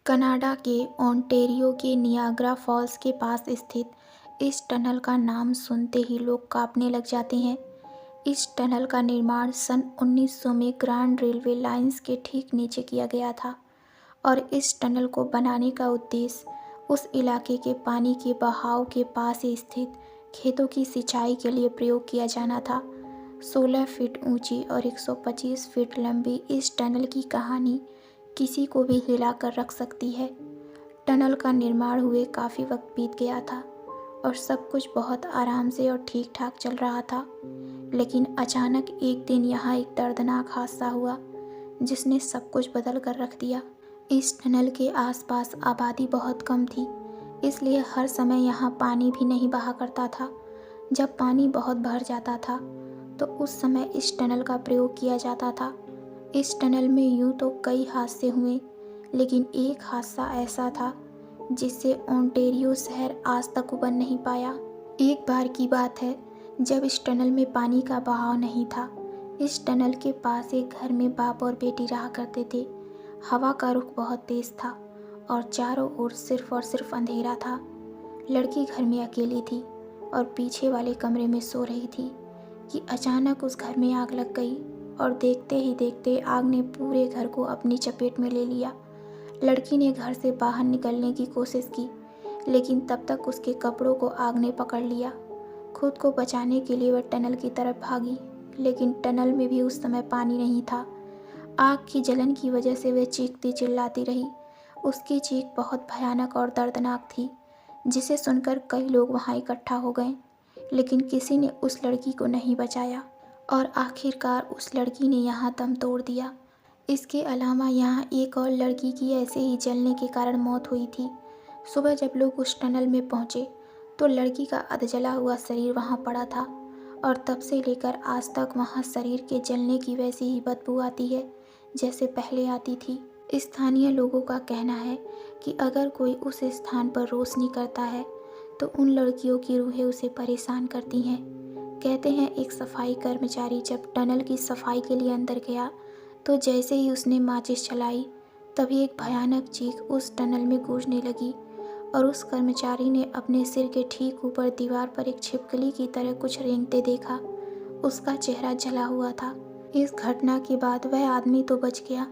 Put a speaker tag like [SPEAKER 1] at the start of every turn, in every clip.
[SPEAKER 1] Canada के Ontario के Niagara Falls के पास स्थित इस टनल का नाम सुनते ही लोग कांपने लग जाते हैं। इस टनल का निर्माण सन 1900 में ग्रांड रेलवे लाइंस के ठीक नीचे किया गया था और इस टनल को बनाने का उद्देश्य उस इलाके के पानी के बहाव के पास स्थित खेतों की सिंचाई के लिए प्रयोग किया जाना था। 16 फीट ऊंची और 125 फीट लंबी इस टनल की कहानी किसी को भी हिला कर रख सकती है। टनल का निर्माण हुए काफ़ी वक्त बीत गया था और सब कुछ बहुत आराम से और ठीक ठाक चल रहा था, लेकिन अचानक एक दिन यहाँ एक दर्दनाक हादसा हुआ जिसने सब कुछ बदल कर रख दिया। इस टनल के आसपास आबादी बहुत कम थी, इसलिए हर समय यहाँ पानी भी नहीं बहा करता था। जब पानी बहुत भर जाता था तो उस समय इस टनल का प्रयोग किया जाता था। इस टनल में यूं तो कई हादसे हुए, लेकिन एक हादसा ऐसा था जिससे ओंटारियो शहर आज तक उबर नहीं पाया। एक बार की बात है जब इस टनल में पानी का बहाव नहीं था। इस टनल के पास एक घर में बाप और बेटी रहा करते थे। हवा का रुख बहुत तेज था और चारों ओर सिर्फ अंधेरा था। लड़की घर में अकेली थी और पीछे वाले कमरे में सो रही थी कि अचानक उस घर में आग लग गई और देखते ही देखते आग ने पूरे घर को अपनी चपेट में ले लिया। लड़की ने घर से बाहर निकलने की कोशिश की, लेकिन तब तक उसके कपड़ों को आग ने पकड़ लिया। खुद को बचाने के लिए वह टनल की तरफ भागी, लेकिन टनल में भी उस समय पानी नहीं था। आग की जलन की वजह से वह चीखती चिल्लाती रही। उसकी चीख बहुत भयानक और दर्दनाक थी, जिसे सुनकर कई लोग वहाँ इकट्ठा हो गए, लेकिन किसी ने उस लड़की को नहीं बचाया और आखिरकार उस लड़की ने यहाँ दम तोड़ दिया। इसके अलावा यहाँ एक और लड़की की ऐसे ही जलने के कारण मौत हुई थी। सुबह जब लोग उस टनल में पहुँचे तो लड़की का अधजला हुआ शरीर वहाँ पड़ा था और तब से लेकर आज तक वहाँ शरीर के जलने की वैसी ही बदबू आती है जैसे पहले आती थी। स्थानीय लोगों का कहना है कि अगर कोई उस स्थान पर रोशनी करता है तो उन लड़कियों की रूहें उसे परेशान करती हैं। कहते हैं एक सफाई कर्मचारी जब टनल की सफाई के लिए अंदर गया तो जैसे ही उसने माचिस जलाई तभी एक भयानक चीख उस टनल में गूंजने लगी और उस कर्मचारी ने अपने सिर के ठीक ऊपर दीवार पर एक छिपकली की तरह कुछ रेंगते देखा। उसका चेहरा जला हुआ था। इस घटना के बाद वह आदमी तो बच गया,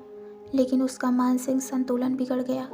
[SPEAKER 1] लेकिन उसका मानसिक संतुलन बिगड़ गया।